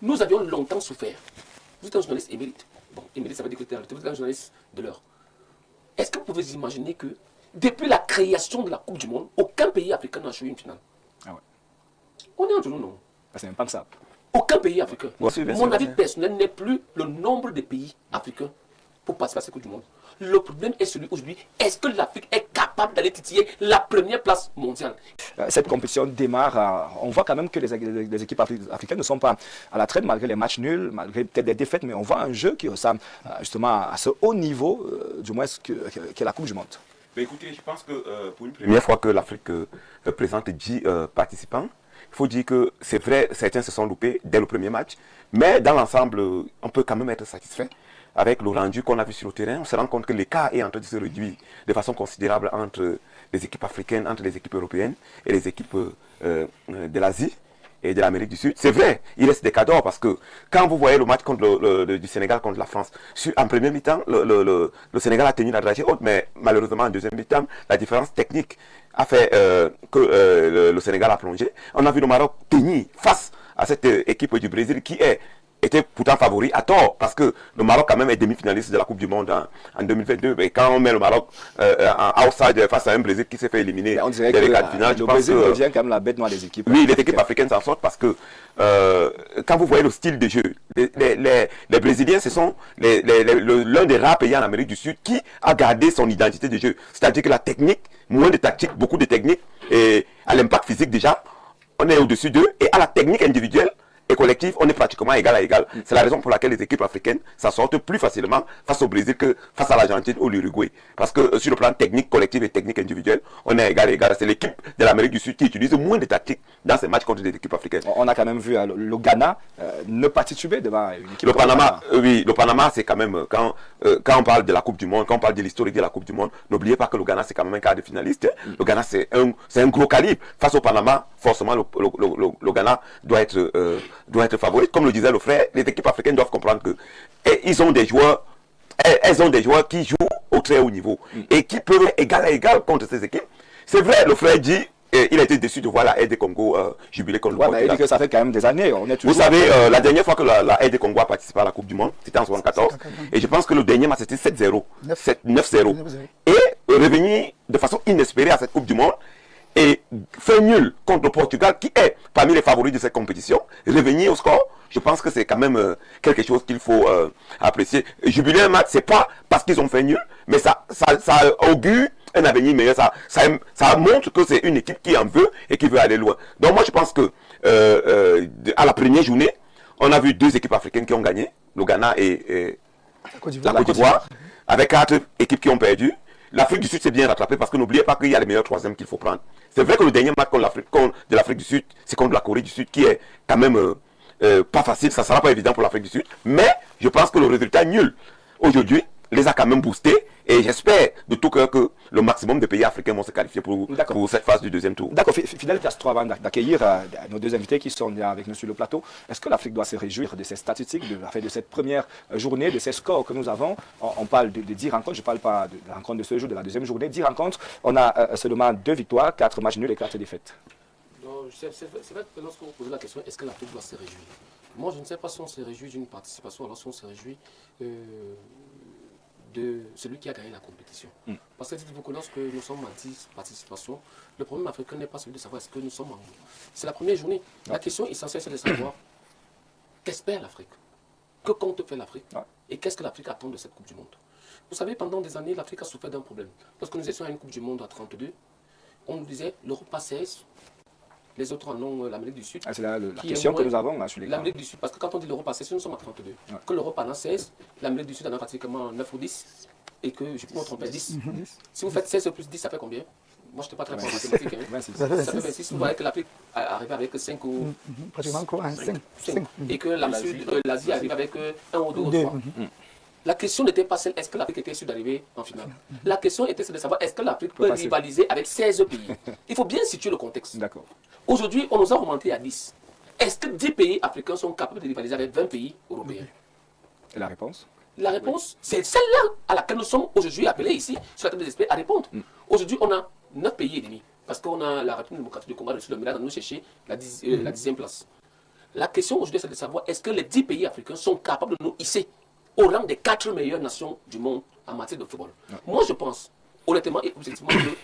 Nous avions longtemps souffert. Vous êtes un journaliste émérite. Bon, émérite, ça veut dire que vous êtes un journaliste de l'heure. Est-ce que vous pouvez imaginer que depuis la création de la Coupe du Monde, aucun pays africain n'a joué une finale? Ah ouais. On est entre nous, non? C'est impensable. Aucun pays africain. Bien Mon sûr, avis personnel n'est plus le nombre de pays africains pour participer à cette Coupe du Monde. Le problème est celui aujourd'hui, est-ce que l'Afrique est capable d'aller titiller la première place mondiale? Cette compétition démarre, on voit quand même que les équipes africaines ne sont pas à la traîne malgré les matchs nuls, malgré peut-être des défaites, mais on voit un jeu qui ressemble justement à ce haut niveau, du moins que la Coupe du Monde. Mais écoutez, je pense que pour une première fois que l'Afrique présente 10 participants, il faut dire que c'est vrai, certains se sont loupés dès le premier match, mais dans l'ensemble, on peut quand même être satisfait. Avec le rendu qu'on a vu sur le terrain, on se rend compte que l'écart est en train de se réduire de façon considérable entre les équipes africaines, entre les équipes européennes et les équipes de l'Asie et de l'Amérique du Sud. C'est vrai, il reste des cadors parce que quand vous voyez le match du Sénégal contre la France, en première mi-temps, le Sénégal a tenu la dragée haute, mais malheureusement en deuxième mi-temps, la différence technique a fait que le Sénégal a plongé. On a vu le Maroc tenir face à cette équipe du Brésil qui était pourtant favori à tort, parce que le Maroc quand même est demi-finaliste de la Coupe du Monde en 2022. Et quand on met le Maroc en outside face à un Brésil qui s'est fait éliminer on dirait dès que les quarts de finale, le Brésil devient quand même la bête noire des équipes. Oui, les équipes africaines s'en sortent parce que quand vous voyez le style de jeu, les Brésiliens, ce sont l'un des rares pays en Amérique du Sud qui a gardé son identité de jeu. C'est-à-dire que la technique, moins de tactique, beaucoup de technique, et à l'impact physique déjà, on est au-dessus d'eux, et à la technique individuelle et collective, on est pratiquement égal à égal. C'est la raison pour laquelle les équipes africaines s'en sortent plus facilement face au Brésil que face à l'Argentine ou l'Uruguay. Parce que sur le plan technique collectif et technique individuelle, on est égal à égal. C'est l'équipe de l'Amérique du Sud qui utilise moins de tactiques dans ces matchs contre des équipes africaines. On a quand même vu le Ghana ne pas tituber devant une équipe. Le Panama, oui, le Panama, c'est quand même, quand on parle de la Coupe du Monde, quand on parle de l'historique de la Coupe du Monde, n'oubliez pas que le Ghana, c'est quand même un quart de finaliste. Le Ghana, c'est un gros calibre. Face au Panama, forcément, le Ghana doit être favori. Comme le disait le frère, les équipes africaines doivent comprendre que elles ont des joueurs qui jouent au très haut niveau et qui peuvent être égal à égal contre ces équipes. C'est vrai, le frère dit, il a été déçu de voir la RD Congo jubiler contre le Portugal. Il dit que ça fait quand même des années. Vous savez, la dernière fois que la RD Congo a participé à la Coupe du Monde, c'était en 1974. Et je pense que le dernier match, c'était 7-0. 9-0. Et revenir de façon inespérée à cette Coupe du Monde et faire nul contre le Portugal, qui est parmi les favoris de cette compétition, revenir au score, je pense que c'est quand même quelque chose qu'il faut apprécier. Jubiler un match, c'est pas parce qu'ils ont fait nul, mais ça augure un avenir meilleur. Ça montre que c'est une équipe qui en veut et qui veut aller loin. Donc moi je pense que à la première journée, on a vu deux équipes africaines qui ont gagné, le Ghana et la Côte d'Ivoire, avec 4 équipes qui ont perdu. L'Afrique du Sud s'est bien rattrapée parce que n'oubliez pas qu'il y a les meilleurs troisièmes qu'il faut prendre. C'est vrai que le dernier match de l'Afrique du Sud, c'est contre la Corée du Sud, qui est quand même pas facile, ça ne sera pas évident pour l'Afrique du Sud. Mais je pense que le résultat nul aujourd'hui les a quand même boostés. Et j'espère de tout cœur que le maximum de pays africains vont se qualifier pour cette phase du deuxième tour. D'accord, Fidèle Castro, avant d'accueillir nos deux invités qui sont là avec nous sur le plateau, est-ce que l'Afrique doit se réjouir de ces statistiques, de cette première journée, de ces scores que nous avons? On parle de 10 rencontres, je ne parle pas de la rencontre de ce jour, de la deuxième journée. 10 rencontres, on a seulement 2 victoires, 4 matchs nuls et 4 défaites. C'est vrai que lorsque vous posez la question, est-ce que l'Afrique doit se réjouir? Moi, je ne sais pas si on se réjouit d'une participation, alors si on se réjouit de celui qui a gagné la compétition. Parce que dites-vous que lorsque nous sommes à 10 participations, le problème africain n'est pas celui de savoir est-ce que nous sommes en haut. C'est la première journée. La question essentielle, c'est de savoir qu'espère l'Afrique, que compte faire l'Afrique et qu'est-ce que l'Afrique attend de cette Coupe du Monde. Vous savez, pendant des années, l'Afrique a souffert d'un problème. Lorsque nous étions à une Coupe du Monde à 32, on nous disait l'Europe pas 16, les autres en ont l'Amérique du Sud. C'est la question que nous avons sur les l'Amérique du Sud, parce que quand on dit l'Europe a 16, nous sommes à 32. Que l'Europe en a 16, l'Amérique du Sud en a pratiquement 9 ou 10, et que, je peux me tromper, 10. Si vous faites 16 plus 10, ça fait combien? Moi, je n'étais pas très bon en mathématiques. Ça fait 26. Vous voyez que l'Afrique arrive avec 5 ou... Pratiquement quoi, 5. Et que l'Asie arrive avec 1 ou 2 ou 3. La question n'était pas celle, est-ce que l'Afrique était sûre d'arriver en finale? La question était celle de savoir, est-ce que l'Afrique peut rivaliser avec 16 pays? Il faut bien situer le contexte. D'accord. Aujourd'hui, on nous a remonté à 10. Est-ce que 10 pays africains sont capables de rivaliser avec 20 pays européens? Et la réponse? La réponse, c'est celle-là à laquelle nous sommes aujourd'hui appelés ici, sur la table des experts, à répondre. Aujourd'hui, on a 9 pays et demi. Parce qu'on a la République démocratique du Congo, le Sud, nous chercher la 10e place. La question aujourd'hui, c'est de savoir est-ce que les 10 pays africains sont capables de nous hisser au rang des 4 meilleures nations du monde en matière de football. Moi, je pense, honnêtement et objectivement, que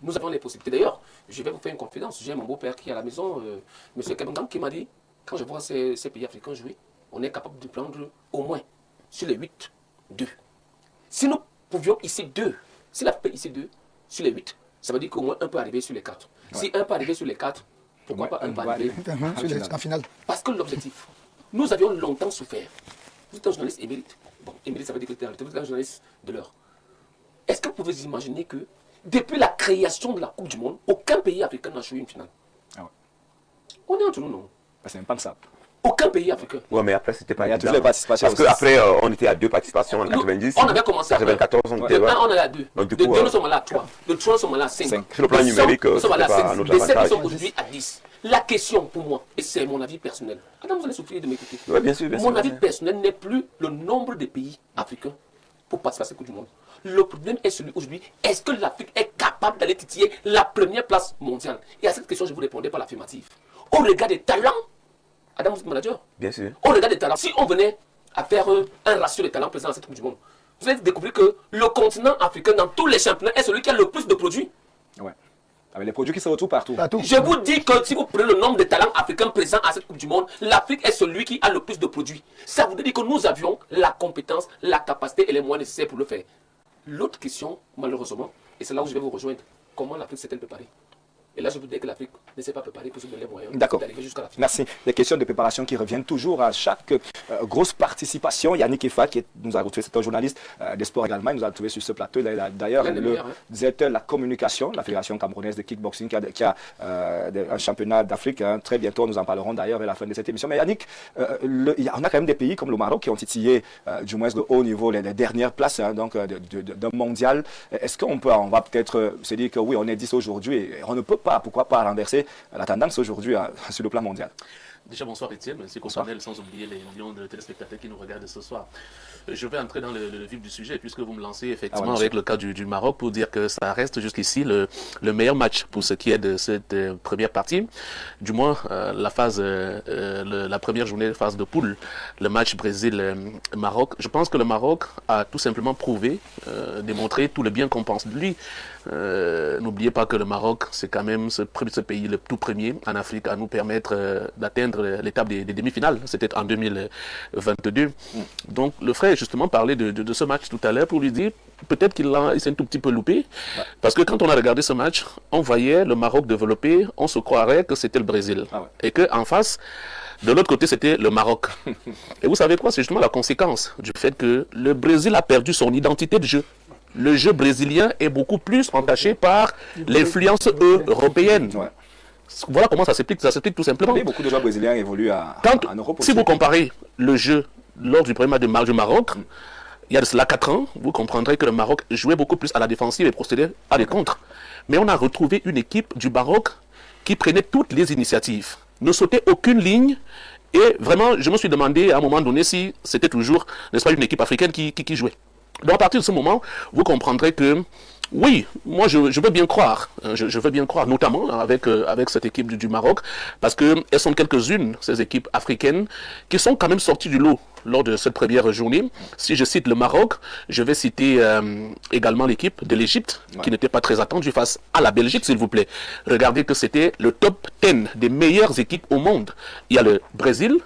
nous avons les possibilités. D'ailleurs, je vais vous faire une confidence. J'ai mon beau-père qui est à la maison, M. Kabengam, qui m'a dit, quand je vois ces pays africains jouer, on est capable de prendre au moins sur les 8, 2. Si nous pouvions hisser 2, si la peut hisser 2 sur les 8, ça veut dire qu'au moins un peut arriver sur les 4. Si un peut arriver sur les 4, pourquoi pas un peut arriver En finale. Parce que l'objectif, nous avions longtemps souffert. Vous êtes un journaliste émérite. Bon, émérite, ça veut dire que vous êtes un journaliste de l'heure. Est-ce que vous pouvez imaginer que depuis la création de la Coupe du Monde, aucun pays africain n'a joué une finale? On est entre nous, non? C'est impensable. Aucun pays africain. Oui, mais après, c'était pas Il y a toutes les participations. Parce qu'après, on était à 2 participations en 90. On avait commencé à 94, on était de 1, on est à 2. Donc, De du 2, coup, nous sommes allés à 3. De 3, nous sommes allés à 5. Sur le plan numérique, nous sommes allés à c'était pas 5. notre De 7, nous avantage. sommes aujourd'hui à 10. La question pour moi, et c'est mon avis personnel, Adam, vous allez souffrir de m'écouter. Oui, bien sûr, bien sûr. Mon avis personnel n'est plus le nombre de pays africains pour participer à cette Coupe du Monde. Le problème est celui aujourd'hui, est-ce que l'Afrique est capable d'aller titiller la première place mondiale? Et à cette question, je vous répondais par l'affirmative. Au regard des talents, Adam, vous êtes manager. Bien sûr. Au regard des talents, si on venait à faire un ratio de talents présents dans cette Coupe du Monde, vous allez découvrir que le continent africain, dans tous les championnats, est celui qui a le plus de produits. Ouais. Avec les produits qui se retrouvent partout. Je vous dis que si vous prenez le nombre de talents africains présents à cette Coupe du Monde, l'Afrique est celui qui a le plus de produits. Ça voudrait dire que nous avions la compétence, la capacité et les moyens nécessaires pour le faire. L'autre question, malheureusement, et c'est là où je vais vous rejoindre, comment l'Afrique s'est-elle préparée? Et là, je vous dis que l'Afrique ne s'est pas préparée pour se donner les moyens d'arriver jusqu'à la finale. Merci. Les questions de préparation qui reviennent toujours à chaque grosse participation. Yannick Efa, qui nous a retrouvé, c'est un journaliste des sports également, il nous a retrouvé sur ce plateau. D'ailleurs, le directeur de la communication, la Fédération camerounaise de kickboxing, qui a un championnat d'Afrique. Très bientôt, nous en parlerons d'ailleurs à la fin de cette émission. Mais Yannick, on a quand même des pays comme le Maroc qui ont titillé du moins de haut niveau les dernières places donc d'un mondial. Est-ce qu'on va peut-être se dire que oui, on est 10 aujourd'hui et on ne peut pas, pourquoi pas renverser la tendance aujourd'hui sur le plan mondial? Déjà, bonsoir Étienne, merci Constanel, sans oublier les millions de téléspectateurs qui nous regardent ce soir. Je vais entrer dans le vif du sujet, puisque vous me lancez effectivement avec le cas du Maroc pour dire que ça reste jusqu'ici le meilleur match pour ce qui est de cette première partie. Du moins, la première journée de phase de poule, le match Brésil-Maroc. Je pense que le Maroc a tout simplement prouvé, démontré tout le bien qu'on pense de lui. N'oubliez pas que le Maroc, c'est quand même ce pays le tout premier en Afrique à nous permettre d'atteindre l'étape des demi-finales. C'était en 2022. Donc le frère justement parlait de ce match tout à l'heure pour lui dire peut-être qu'il s'est un tout petit peu loupé. Parce que quand on a regardé ce match, on voyait le Maroc développer, on se croirait que c'était le Brésil. Et qu'en face, de l'autre côté, c'était le Maroc. Et vous savez quoi? C'est justement la conséquence du fait que le Brésil a perdu son identité de jeu. Le jeu brésilien est beaucoup plus entaché par l'influence européenne. Voilà comment ça s'explique tout simplement. Et beaucoup de joueurs brésiliens évoluent en Europe aussi. Si vous comparez le jeu lors du premier match du Maroc, il y a de cela 4 ans, vous comprendrez que le Maroc jouait beaucoup plus à la défensive et procédait à des contres. Mais on a retrouvé une équipe du Maroc qui prenait toutes les initiatives, ne sautait aucune ligne. Et vraiment, je me suis demandé à un moment donné si c'était toujours, n'est-ce pas, une équipe africaine qui jouait. Donc à partir de ce moment, vous comprendrez que oui, moi je veux bien croire, je veux bien croire, notamment avec cette équipe du Maroc, parce qu'elles sont quelques-unes, ces équipes africaines, qui sont quand même sorties du lot lors de cette première journée. Si je cite le Maroc, je vais citer également l'équipe de l'Égypte, qui n'était pas très attendue face à la Belgique, s'il vous plaît. Regardez que c'était le top 10 des meilleures équipes au monde. Il y a le Brésil,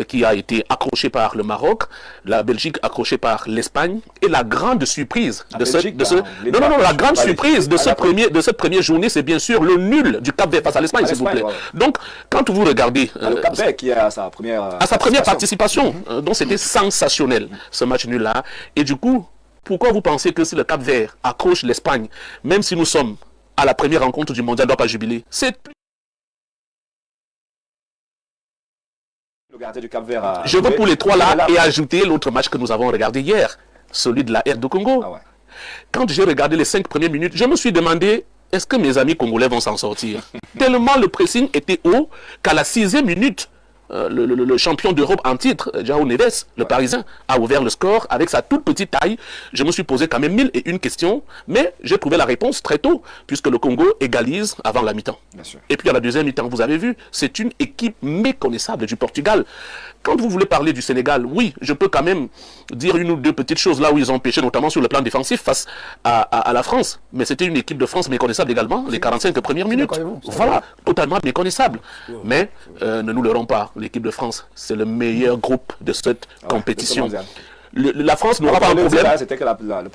qui a été accroché par le Maroc, la Belgique accrochée par l'Espagne, et la grande surprise de cette première journée, c'est bien sûr le nul du Cap-Vert face à l'Espagne, s'il vous plaît. Donc, quand vous regardez... le Cap-Vert qui a sa première participation, donc c'était sensationnel, ce match nul-là. Et du coup, pourquoi vous pensez que si le Cap-Vert accroche l'Espagne, même si nous sommes à la première rencontre du mondial, ne doit pas jubiler? C'est le gardien du Cap-Vert. Je veux pour les trois là et ajouter l'autre match que nous avons regardé hier, celui de la R de Congo. Quand j'ai regardé les 5 premières minutes, je me suis demandé, est-ce que mes amis congolais vont s'en sortir? Tellement le pressing était haut qu'à la 6e minute, le champion d'Europe en titre, João Neves, le Parisien, a ouvert le score avec sa toute petite taille. Je me suis posé quand même 1001 questions, mais j'ai trouvé la réponse très tôt, puisque le Congo égalise avant la mi-temps. Et puis à la deuxième mi-temps, vous avez vu, c'est une équipe méconnaissable du Portugal. Quand vous voulez parler du Sénégal, oui, je peux quand même dire une ou deux petites choses là où ils ont pêché, notamment sur le plan défensif face à la France. Mais c'était une équipe de France méconnaissable également, les 45 premières minutes. Voilà, totalement méconnaissable. Mais ne nous leurrons pas, l'équipe de France, c'est le meilleur groupe de cette compétition. La France n'aura pas un problème.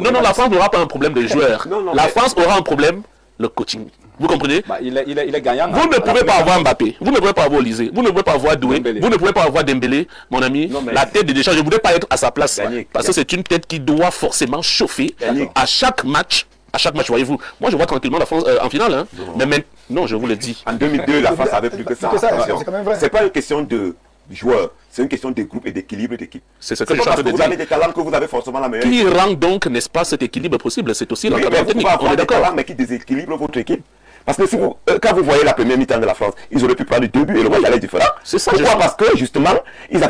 Non, la France n'aura pas un problème de joueurs. La France aura un problème, le coaching. Vous comprenez? Il est gagnant. Vous ne pouvez pas avoir Mbappé, vous ne pouvez pas avoir Lisée, vous ne pouvez pas avoir Doué, vous ne pouvez pas avoir Dembélé, mon ami. La tête de Deschamps, je ne voudrais pas être à sa place. Parce que c'est une tête qui doit forcément chauffer à chaque match. À chaque match, voyez-vous. Moi, je vois tranquillement la France en finale. Hein. Mais maintenant, non, je vous le dis. En 2002, la France avait plus que ça. C'est pas une question de joueurs. C'est une question de groupe et d'équilibre d'équipe. C'est ce que je suis en train de dire. Vous avez des talents que vous avez forcément la meilleure. Qui rend donc, n'est-ce pas, cet équilibre possible? C'est aussi l'encadrement technique. On est d'accord. Mais qui déséquilibre votre équipe? Parce que si quand vous voyez la première mi-temps de la France, ils auraient pu prendre 2 buts et le match allait être différent. C'est ça. Pourquoi? Parce que justement, ils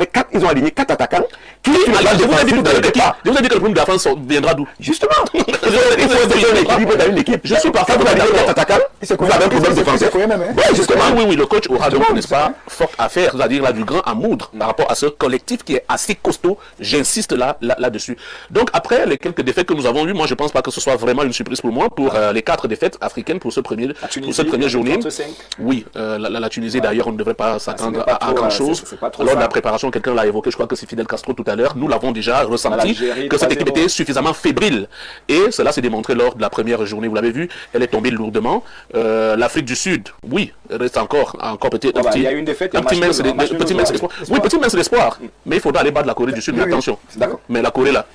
ont aligné 4 attaquants. Je vous ai dit que le problème de la France viendra d'où? Justement. Il faut donner un équilibre dans une équipe. Je suis parfait. Quand vous aligné 4 attaquants, vous avez un problème défensif. Oui, justement. Oui, le coach aura donc, n'est-ce pas, fort à faire, c'est-à-dire là du grand à moudre par rapport à ce collectif qui est assez costaud. J'insiste là-dessus. Donc après les quelques défaites que nous avons eues, moi je pense pas que ce soit vraiment une surprise pour moi pour les 4 défaites africaines pour cette première journée. Oui, la Tunisie d'ailleurs, on ne devrait pas s'attendre à grand chose. Lors de la préparation, quelqu'un l'a évoqué, je crois que c'est Fidel Castro tout à l'heure, nous l'avons déjà ressenti, que cette équipe était suffisamment fébrile. Et cela s'est démontré lors de la première journée, vous l'avez vu, elle est tombée lourdement. L'Afrique du Sud, oui, reste encore peut-être un petit, il y a une défaite, petit mince d'espoir. Oui, petit mince d'espoir, mais il faudra aller battre la Corée du Sud, mais attention. Mais la Corée là.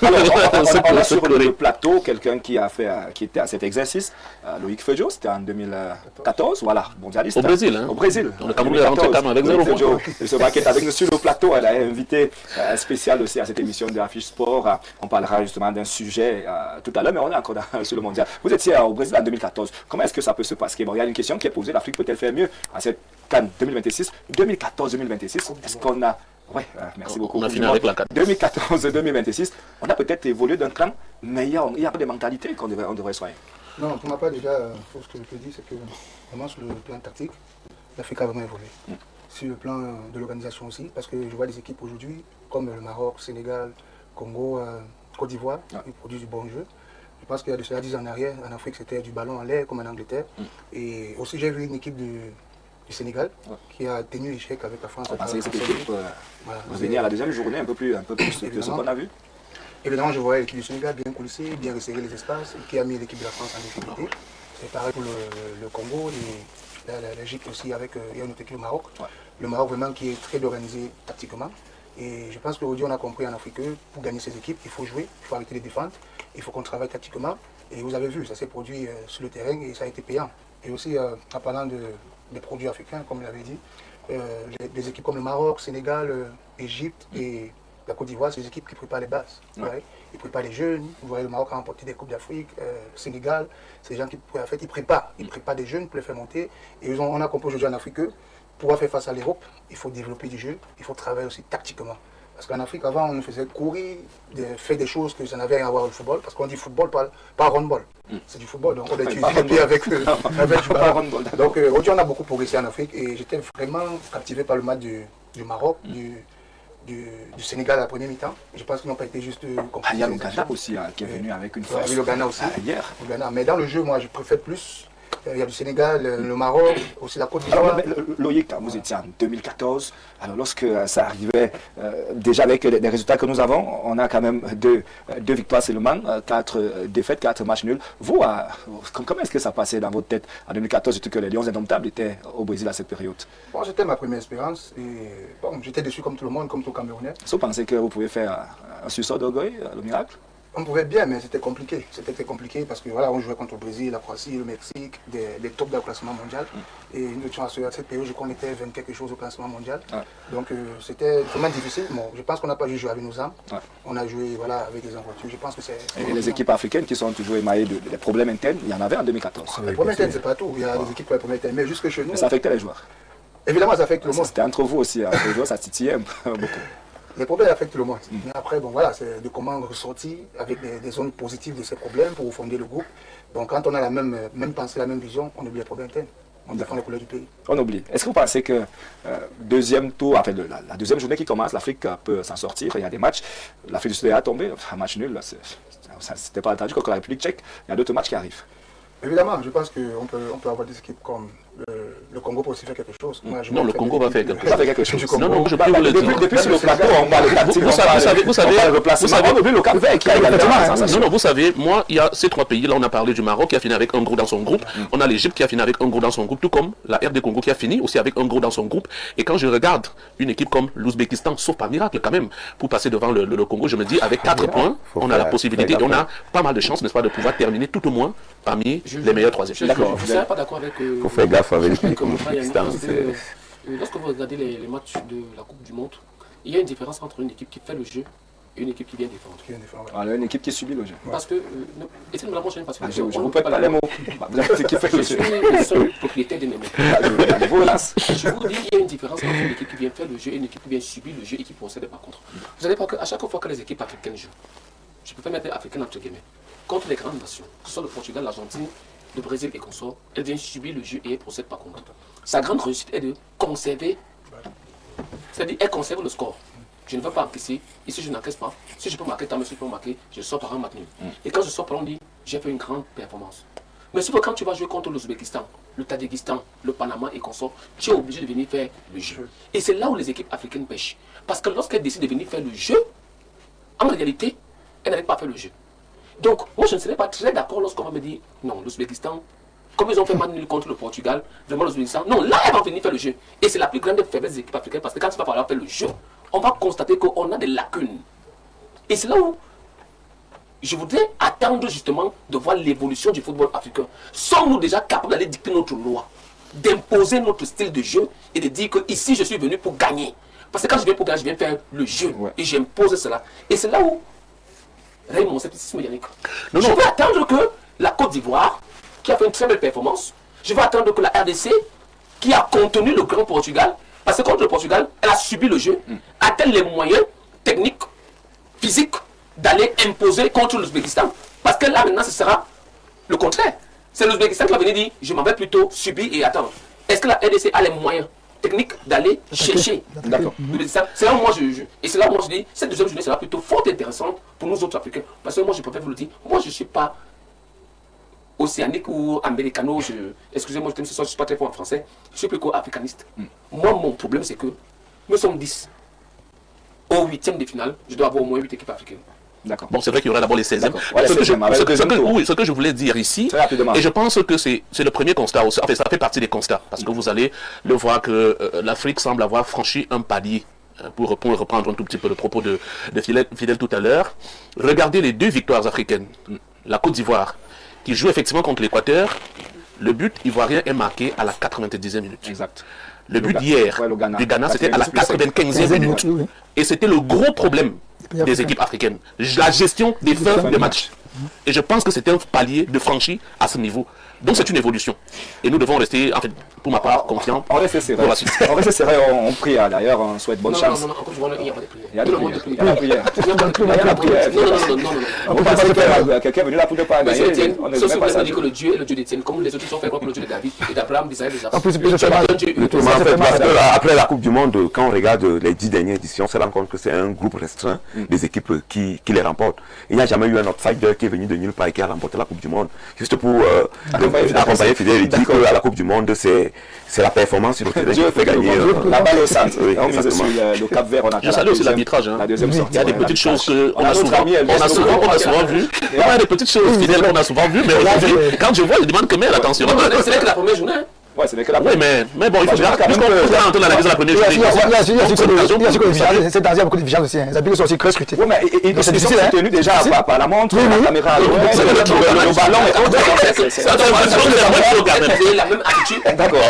On a sur le plateau quelqu'un qui était à cet exercice, Loïc Fejo, c'était en 2014, voilà, mondialiste. Au Brésil, hein. Au Brésil. Le Cameroun est rentré quand même avec 0 points. Il se braquette avec nous sur le plateau. Elle a invité un spécial aussi à cette émission de Affiche Sport. On parlera justement d'un sujet tout à l'heure, mais on est encore sur le mondial. Vous étiez au Brésil en 2014. Comment est-ce que ça peut se passer? Bon, il y a une question qui est posée. L'Afrique peut-elle faire mieux à cette CAN 2026, 2014-2026? Est-ce qu'on a... Oui, merci beaucoup. On a fini avec la 4. 2014-2026, on a peut-être évolué d'un cran, mais il y a des mentalités qu'on devrait soigner. Non, pour ma part, déjà, ce que je peux dire, c'est que vraiment sur le plan tactique, l'Afrique a vraiment évolué. Sur le plan de l'organisation aussi, parce que je vois des équipes aujourd'hui, comme le Maroc, Sénégal, Congo, Côte d'Ivoire, qui produisent du bon jeu. Je pense qu'il y a de cela 10 ans en arrière, en Afrique, c'était du ballon en l'air, comme en Angleterre. Et aussi, j'ai vu une équipe du Sénégal qui a tenu l'échec avec la France. Cette équipe revenir à la deuxième journée un peu plus que ce qu'on a vu. Évidemment, je voyais l'équipe du Sénégal bien coulissée, bien resserrer les espaces, qui a mis l'équipe de la France en difficulté. C'est pareil pour le Congo, l'Égypte aussi, avec il y a une autre équipe, le Maroc. Le Maroc vraiment qui est très organisé tactiquement. Et je pense qu'aujourd'hui, on a compris en Afrique que pour gagner ces équipes, il faut jouer, il faut arrêter les défendre, il faut qu'on travaille tactiquement. Et vous avez vu, ça s'est produit sur le terrain et ça a été payant. Et aussi, en parlant des produits africains, comme vous l'avez dit, des équipes comme le Maroc, Sénégal, Égypte et la Côte d'Ivoire, c'est des équipes qui préparent les bases. Ouais. Ils préparent les jeunes. Vous voyez, le Maroc a remporté des Coupes d'Afrique, le Sénégal, c'est des gens qui, en fait, ils préparent des jeunes pour les faire monter. Et on a compris aujourd'hui en Afrique que pour pouvoir faire face à l'Europe, il faut développer du jeu, il faut travailler aussi tactiquement. Parce qu'en Afrique, avant, on nous faisait courir, faire des choses que ça n'avait rien à voir avec le football. Parce qu'on dit football, pas handball. C'est du football, donc on a utilisé les pieds avec du ballon. Donc aujourd'hui, on a beaucoup progressé en Afrique et j'étais vraiment captivé par le match du Maroc, du Sénégal à la première mi-temps. Je pense qu'ils n'ont pas été juste compliqués. Il y a le Ghana aussi qui est venu avec une force. Oui, le Ghana aussi. Hier. Le Ghana. Mais dans le jeu, moi, je préfère plus. Il y a le Sénégal, le Maroc, aussi la Côte d'Ivoire. Loïc, vous étiez en 2014. Alors lorsque ça arrivait, déjà avec les résultats que nous avons, on a quand même deux victoires seulement, 4 défaites, 4 matchs nuls. Vous, comment est-ce que ça passait dans votre tête en 2014, surtout que les Lions indomptables étaient au Brésil à cette période? Bon, c'était ma première expérience et bon, j'étais déçu comme tout le monde, comme tout Camerounais. Est-ce que vous pensez que vous pouvez faire un sursaut d'orgueil, le miracle? On pouvait bien, mais c'était compliqué. C'était très compliqué parce que voilà, on jouait contre le Brésil, la Croatie, le Mexique, des tops du classement mondial. Et nous étions à cette période, je crois qu'on était 20 quelque chose au classement mondial. Donc c'était vraiment difficile. Bon, je pense qu'on n'a pas joué avec nos âmes. On a joué avec des envoitures. Je pense que c'est. Et les équipes africaines qui sont toujours émaillées de problèmes internes, il y en avait en 2014. Les problèmes internes, c'est pas tout. Il y a des équipes qui ont des problèmes internes, mais jusque chez nous. Mais ça affectait les joueurs. Évidemment, ça affecte le monde. C'était entre vous aussi, hein. Les joueurs, ça titillait beaucoup. Les problèmes affectent le monde. Mais après, bon voilà, c'est de comment ressortir avec des zones positives de ces problèmes pour fonder le groupe. Donc quand on a la même pensée, la même vision, on oublie les problèmes internes. On défend les couleurs du pays. On oublie. Est-ce que vous pensez que deuxième tour, enfin la deuxième journée qui commence, l'Afrique peut s'en sortir? Il y a des matchs. L'Afrique du Sud a tombé, un match nul, c'était pas attendu contre la République tchèque. Il y a d'autres matchs qui arrivent. Évidemment, je pense qu'on peut avoir des équipes comme le Congo peut aussi faire quelque chose. Moi, non, le Congo va faire quelque chose. Non, non, je peux vous le dire. Depuis sur le plateau, on parle de tactique, vous savez, on oublie le Cap-Vert qui a non, non, vous savez, moi, il y a ces trois pays. Là, on a parlé du Maroc qui a fini avec un gros dans son groupe. On a l'Égypte qui a fini avec un gros dans son groupe, tout comme la RD Congo qui a fini aussi avec un gros dans son groupe. Et quand je regarde une équipe comme l'Ouzbékistan, sauf par miracle quand même, pour passer devant le Congo, je me dis, avec 4 points, on a la possibilité et on a pas mal de chances, n'est-ce pas, de pouvoir terminer tout au moins parmi les meilleurs troisièmes. D'accord. Je ne serais pas d'accord avec. Faut faire gaffe avec lorsque vous regardez les matchs de la Coupe du Monde, il y a une différence entre une équipe qui fait le jeu et une équipe qui vient défendre. Alors, une équipe qui subit le jeu. Parce que, et c'est vraiment parce que je ne vous pas les mots. Qui fait le jeu. Je suis le propriétaire de mes mots. Je vous dis, il y a une différence entre une équipe qui vient faire le jeu et une équipe qui vient subir le jeu et qui possède par contre. Vous savez pas qu'à chaque fois que les équipes africaines jouent, je peux pas mettre africaines entre guillemets, contre les grandes nations, que ce soit le Portugal, l'Argentine, le Brésil et consorts, elle vient subir le jeu et elle procède par contre. Sa grande réussite est de conserver, c'est-à-dire elle conserve le score. Je ne veux pas encaisser, ici je n'encaisse pas. Si je peux marquer, tant mieux, si je peux marquer, je sors par un match nul. Et quand je sors par un dit, j'ai fait une grande performance. Mais si quand tu vas jouer contre l'Ouzbékistan, le Tadjikistan, le Panama et consorts, tu es obligé de venir faire le jeu. Et c'est là où les équipes africaines pêchent. Parce que lorsqu'elles décident de venir faire le jeu, en réalité, elles n'arrivent pas à faire le jeu. Donc, moi, je ne serais pas très d'accord lorsqu'on va me dire, non, l'Ouzbékistan, comme ils ont fait match nul contre le Portugal, vraiment l'Ouzbékistan, non, là, elles vont venir faire le jeu. Et c'est la plus grande faiblesse des équipes africaines, parce que quand il va falloir faire le jeu, on va constater qu'on a des lacunes. Et c'est là où je voudrais attendre justement de voir l'évolution du football africain. Sommes-nous déjà capables d'aller dicter notre loi, d'imposer notre style de jeu et de dire que ici, je suis venu pour gagner. Parce que quand je viens pour gagner, je viens faire le jeu. Et j'impose cela. Et c'est là où mon scepticisme, Yannick. Je vais attendre que la Côte d'Ivoire, qui a fait une très belle performance, je vais attendre que la RDC, qui a contenu le grand Portugal, parce que contre le Portugal, elle a subi le jeu, a-t-elle les moyens techniques, physiques, d'aller imposer contre l'Ouzbékistan? Parce que là, maintenant, ce sera le contraire. C'est l'Ouzbékistan qui va venir dire, je m'en vais plutôt subir et attendre. Est-ce que la RDC a les moyens technique d'aller chercher. D'accord. C'est là où moi et c'est là où moi je dis, cette deuxième journée sera plutôt fort intéressante pour nous autres Africains. Parce que moi je préfère vous le dire, moi je ne suis pas océanique ou américano, excusez-moi, je ne suis pas très fort en français, je suis plutôt africaniste. Moi mon problème c'est que nous sommes 10. Au 8e de finale, je dois avoir au moins 8 équipes africaines. Bon, c'est vrai qu'il y aura d'abord les 16e. Ouais, ce que je voulais dire ici, et je pense que c'est le premier constat aussi, enfin ça fait partie des constats, parce que vous allez le voir que l'Afrique semble avoir franchi un palier, pour reprendre un tout petit peu le propos de Fidèle tout à l'heure. Regardez les 2 victoires africaines. La Côte d'Ivoire, qui joue effectivement contre l'Équateur, le but ivoirien est marqué à la 90e minute. Exact. Le but d'hier du Ghana, c'était à la 95e minute. Et c'était le gros problème des équipes africaines. La gestion des fins de match. Et je pense que c'était un palier de franchi à ce niveau. Donc c'est une évolution. Et nous devons rester, en fait, pour ma part, confiants. On reste serré. On reste serré, on prie d'ailleurs, on souhaite bonne chance. Non, il n'y a pas de prière. Il y a de prière. Il y a de prière. Non. On peut pas se faire quelqu'un venu là pour ne pas gagner. On ne peut pas dire que le Dieu est le Dieu d'Étienne, comme les autres sont faits contre le Dieu de David et d'Abraham, d'Israël, de Jacob. Après la Coupe du Monde, quand on regarde les 10 dernières éditions, on se rend compte que c'est un groupe restreint des équipes qui les remportent. Il n'y a jamais eu un outsider qui est venu de nulle part et qui a remporté la Coupe du Monde. Juste pour accompagner Fidèle, il dit que la Coupe du Monde, c'est la performance sur le terrain qui fait gagner. La balle au centre. On mise sur le Cap-Vert, on a je salue aussi l'arbitrage. La deuxième sortie. Il y a des petites choses qu'on a souvent vues. Il y a des petites choses fidèles qu'on a souvent vues, mais aujourd'hui, quand je vois, je demande combien l'attention. C'est vrai que la première journée. Ouais, c'est vrai que la Oui, mais bon, il faut dire, puisqu'on entend l'analyse de la première journée. C'est beaucoup de vigilance aussi. Les habits sont aussi très scrutés. Oui, mais ils sont tenus déjà par la montre, la caméra, le ballon. C'est la même attitude. D'accord.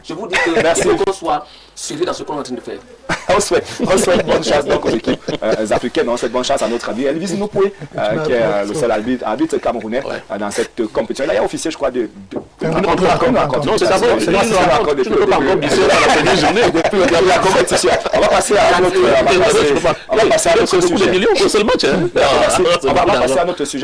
Je vous dis que il faut qu'on soit sérieux dans ce qu'on est en train de faire. On souhaite bonne chance donc aux équipes africaines, on souhaite bonne chance à notre ami Elvis Nopoué, qui est le seul arbitre camerounais dans cette compétition. Il a officié, je crois, Non, c'est d'abord, tu ne peux pas encore glisser à la première journée. La compétition. On va passer à notre sujet. On va passer à notre sujet. On va passer à notre sujet.